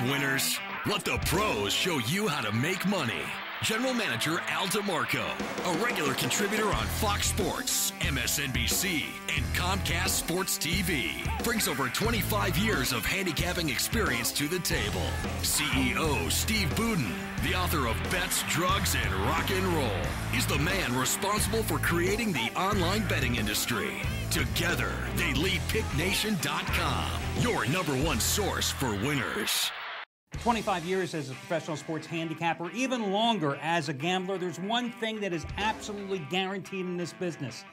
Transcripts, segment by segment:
winners? Let the pros show you how to make money. General Manager Al DeMarco, a regular contributor on Fox Sports, MSNBC, and Comcast Sports TV, brings over 25 years of handicapping experience to the table. CEO Steve Budin, the author of Bets, Drugs, and Rock and Roll, is the man responsible for creating the online betting industry. Together, they lead PickNation.com, your #1 source for winners. 25 years as a professional sports handicapper, even longer as a gambler. There's one thing that is absolutely guaranteed in this business.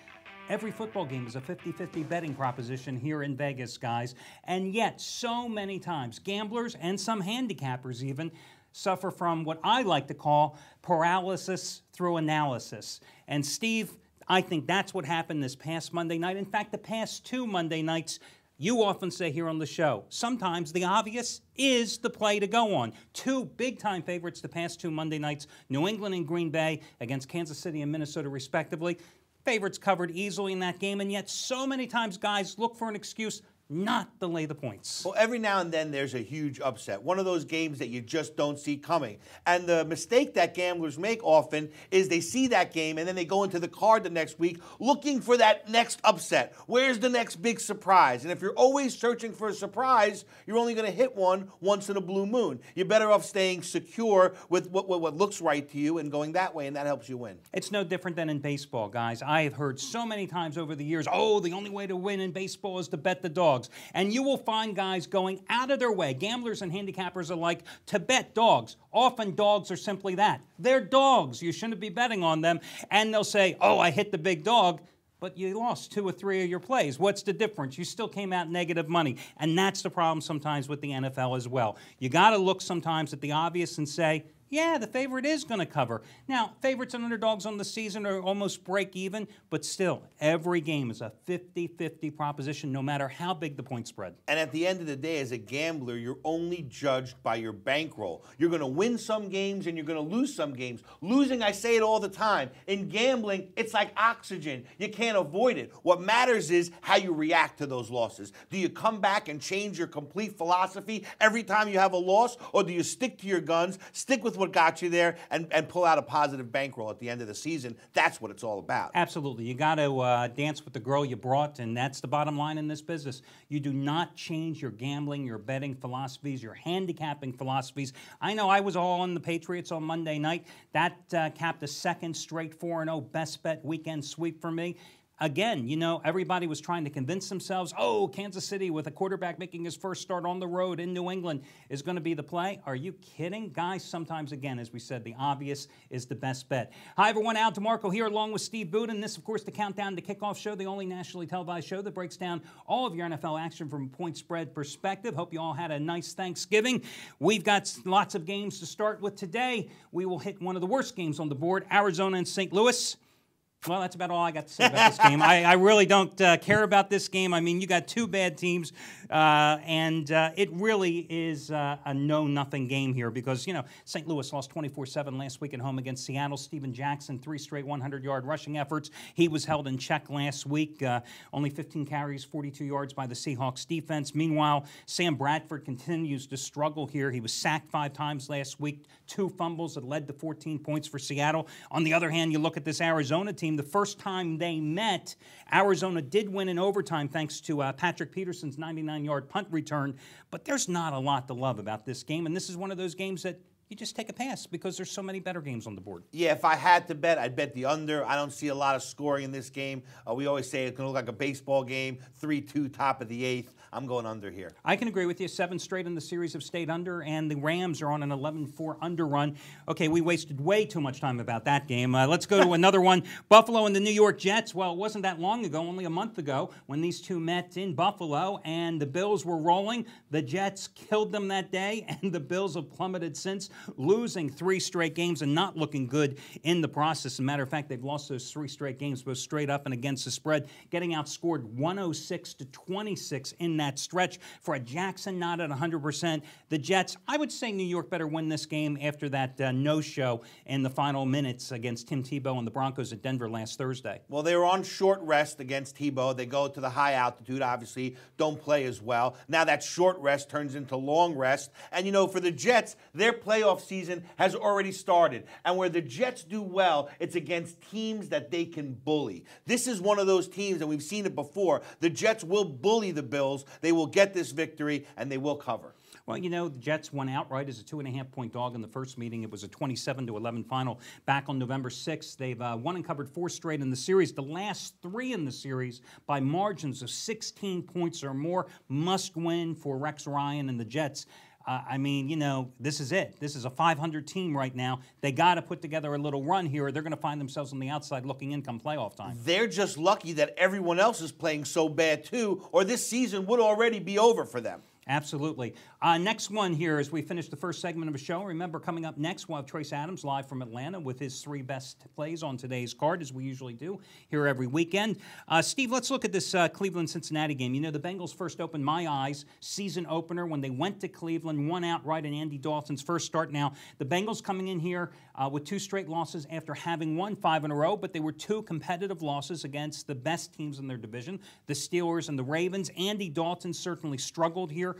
Every football game is a 50-50 betting proposition here in Vegas, guys. And yet, so many times, gamblers and some handicappers even suffer from what I like to call paralysis through analysis. And Steve, I think that's what happened this past Monday night. In fact, the past 2 Monday nights. You often say here on the show, sometimes the obvious is the play to go on. 2 big-time favorites the past 2 Monday nights, New England and Green Bay against Kansas City and Minnesota, respectively. Favorites covered easily in that game, and yet so many times guys look for an excuse not to lay the points. Well, every now and then there's a huge upset. One of those games that you just don't see coming. And the mistake that gamblers make often is they see that game and then they go into the card the next week looking for that next upset. Where's the next big surprise? And if you're always searching for a surprise, you're only going to hit one once in a blue moon. You're better off staying secure with what looks right to you and going that way, and that helps you win. It's no different than in baseball, guys. I have heard so many times over the years, oh, the only way to win in baseball is to bet the dog. And you will find guys going out of their way, gamblers and handicappers alike, to bet dogs. Often dogs are simply that. They're dogs. You shouldn't be betting on them. And they'll say, oh, I hit the big dog, but you lost 2 or 3 of your plays. What's the difference? You still came out negative money. And that's the problem sometimes with the NFL as well. You got to look sometimes at the obvious and say, yeah, the favorite is going to cover. Now, favorites and underdogs on the season are almost break even, but still, every game is a 50-50 proposition, no matter how big the point spread. And at the end of the day, as a gambler, you're only judged by your bankroll. You're going to win some games and you're going to lose some games. Losing, I say it all the time, in gambling, it's like oxygen. You can't avoid it. What matters is how you react to those losses. Do you come back and change your complete philosophy every time you have a loss, or do you stick to your guns, stick with what got you there, and pull out a positive bankroll at the end of the season? That's what it's all about. Absolutely. You got to dance with the girl you brought, and that's the bottom line in this business. You do not change your gambling, your betting philosophies, your handicapping philosophies. I know I was all on the Patriots on Monday night. That capped a second straight 4-0 best bet weekend sweep for me. Again, you know, everybody was trying to convince themselves, oh, Kansas City with a quarterback making his first start on the road in New England is going to be the play. Are you kidding? Guys, sometimes, again, as we said, the obvious is the best bet. Hi, everyone. Al DeMarco here along with Steve Budin. This, of course, the Countdown to Kickoff show, the only nationally televised show that breaks down all of your NFL action from a point spread perspective. Hope you all had a nice Thanksgiving. We've got lots of games to start with today. We will hit one of the worst games on the board, Arizona and St. Louis. Well, that's about all I got to say about this game. I really don't care about this game. I mean, you got 2 bad teams, and it really is a no-nothing game here because, you know, St. Louis lost 24-7 last week at home against Seattle. Steven Jackson, 3 straight 100-yard rushing efforts. He was held in check last week. Only 15 carries, 42 yards by the Seahawks defense. Meanwhile, Sam Bradford continues to struggle here. He was sacked 5 times last week, 2 fumbles that led to 14 points for Seattle. On the other hand, you look at this Arizona team. The first time they met, Arizona did win in overtime thanks to Patrick Peterson's 99-yard punt return. But there's not a lot to love about this game, and this is one of those games that you just take a pass because there's so many better games on the board. Yeah, if I had to bet, I'd bet the under. I don't see a lot of scoring in this game. We always say it's going to look like a baseball game, 3-2, top of the 8th. I'm going under here. I can agree with you. 7 straight in the series have stayed under, and the Rams are on an 11-4 under run. Okay, we wasted way too much time about that game. Let's go to another one. Buffalo and the New York Jets. Well, it wasn't that long ago, only a month ago, when these two met in Buffalo, and the Bills were rolling. The Jets killed them that day, and the Bills have plummeted since. losing 3 straight games and not looking good in the process. As a matter of fact, they've lost those 3 straight games, both straight up and against the spread, getting outscored 106-26 in that stretch. For a Jackson not at 100%, the Jets, I would say New York better win this game after that no-show in the final minutes against Tim Tebow and the Broncos at Denver last Thursday. Well, they were on short rest against Tebow. They go to the high altitude, obviously, don't play as well. Now that short rest turns into long rest. And, you know, for the Jets, their playoff season has already started. And where the Jets do well, it's against teams that they can bully. This is one of those teams, and we've seen it before. The Jets will bully the Bills. They will get this victory, and they will cover. Well, you know, the Jets won outright as a 2.5-point dog in the first meeting. It was a 27-11 final back on November 6th. They've won and covered 4 straight in the series. The last 3 in the series by margins of 16 points or more. Must win for Rex Ryan and the Jets. I mean, you know, this is it. This is a 500 team right now. They got to put together a little run here, or they're going to find themselves on the outside looking in come playoff time. They're just lucky that everyone else is playing so bad, too, or this season would already be over for them. Absolutely. Next one here as we finish the first segment of the show. Remember, coming up next, we'll have Trace Adams live from Atlanta with his 3 best plays on today's card, as we usually do here every weekend. Steve, let's look at this Cleveland-Cincinnati game. You know, the Bengals first opened my eyes, season opener, when they went to Cleveland, won outright in Andy Dalton's first start. Now, the Bengals coming in here with 2 straight losses after having won 5 in a row, but they were 2 competitive losses against the best teams in their division, the Steelers and the Ravens. Andy Dalton certainly struggled here.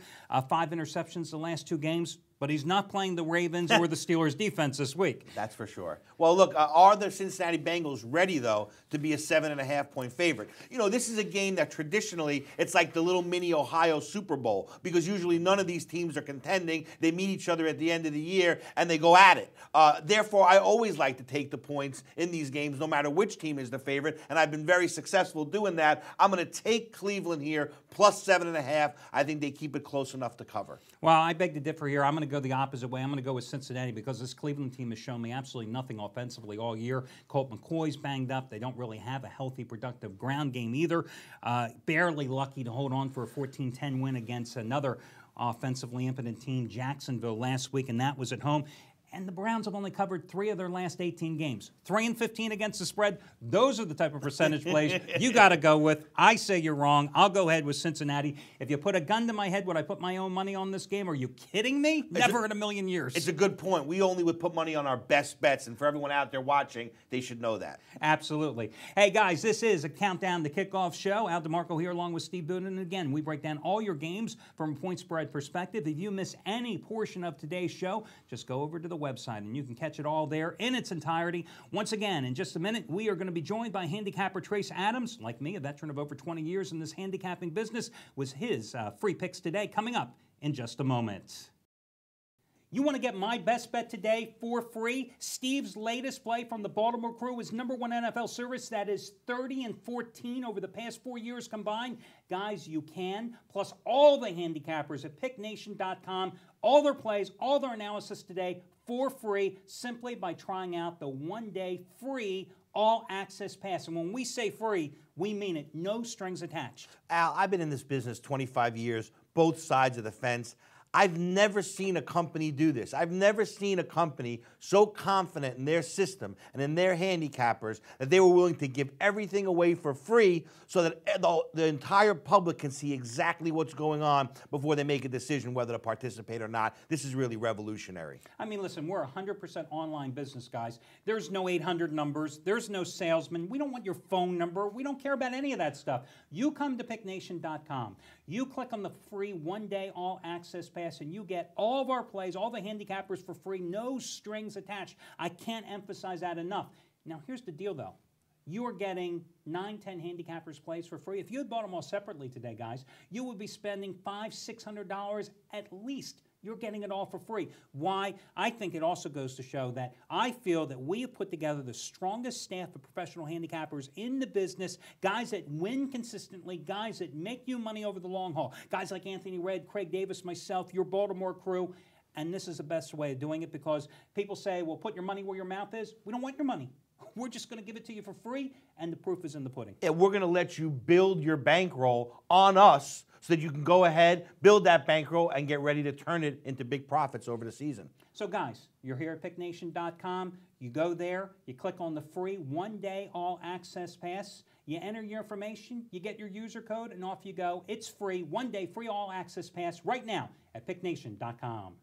5 interceptions the last 2 games, but he's not playing the Ravens or the Steelers defense this week. That's for sure. Well, look, are the Cincinnati Bengals ready, though, to be a 7.5-point favorite? You know, this is a game that traditionally, it's like the little mini Ohio Super Bowl, because usually none of these teams are contending. They meet each other at the end of the year, and they go at it. Therefore, I always like to take the points in these games, no matter which team is the favorite, and I've been very successful doing that. I'm going to take Cleveland here, plus 7.5. I think they keep it close enough to cover. Well, I beg to differ here. I'm going to go the opposite way. I'm going to go with Cincinnati because this Cleveland team has shown me absolutely nothing offensively all year. Colt McCoy's banged up. They don't really have a healthy, productive ground game either. Barely lucky to hold on for a 14-10 win against another offensively impotent team, Jacksonville, last week, and that was at home. And the Browns have only covered 3 of their last 18 games. 3-15 against the spread. Those are the type of percentage plays you got to go with. I say you're wrong. I'll go ahead with Cincinnati. If you put a gun to my head, would I put my own money on this game? Are you kidding me? Never in a million years. It's a good point. We only would put money on our best bets, and for everyone out there watching, they should know that. Absolutely. Hey, guys, this is a Countdown to Kickoff show. Al DeMarco here along with Steve Boone. And again, we break down all your games from a point spread perspective. If you miss any portion of today's show, just go over to the website and you can catch it all there in its entirety. Once again, in just a minute, we are going to be joined by handicapper Trace Adams, like me, a veteran of over 20 years in this handicapping business, with his free picks today coming up in just a moment. You want to get my best bet today for free? Steve's latest play from the Baltimore Crew is #1 NFL service. That is 30-14 over the past 4 years combined. Guys, you can. Plus all the handicappers at picknation.com. All their plays, all their analysis today for free, simply by trying out the 1-day free all-access pass. And when we say free, we mean it. No strings attached. Al, I've been in this business 25 years, both sides of the fence. I've never seen a company do this. I've never seen a company so confident in their system and in their handicappers that they were willing to give everything away for free so that the entire public can see exactly what's going on before they make a decision whether to participate or not. This is really revolutionary. I mean, listen, we're 100% online business, guys. There's no 800 numbers. There's no salesman. We don't want your phone number. We don't care about any of that stuff. You come to picknation.com. You click on the free 1-day all-access pass, and you get all of our plays, all the handicappers for free, no strings attached. I can't emphasize that enough. Now, here's the deal, though. You are getting 9-10 handicappers plays for free. If you had bought them all separately today, guys, you would be spending $500-600 at least. You're getting it all for free. Why? I think it also goes to show that I feel that we have put together the strongest staff of professional handicappers in the business, guys that win consistently, guys that make you money over the long haul, guys like Anthony Red, Craig Davis, myself, your Baltimore Crew. And this is the best way of doing it because people say, well, put your money where your mouth is. We don't want your money. We're just going to give it to you for free, and the proof is in the pudding. And we're going to let you build your bankroll on us so that you can go ahead, build that bankroll, and get ready to turn it into big profits over the season. So guys, you're here at picknation.com. You go there, you click on the free one-day all-access pass. You enter your information, you get your user code, and off you go. It's free, one-day free all-access pass right now at picknation.com.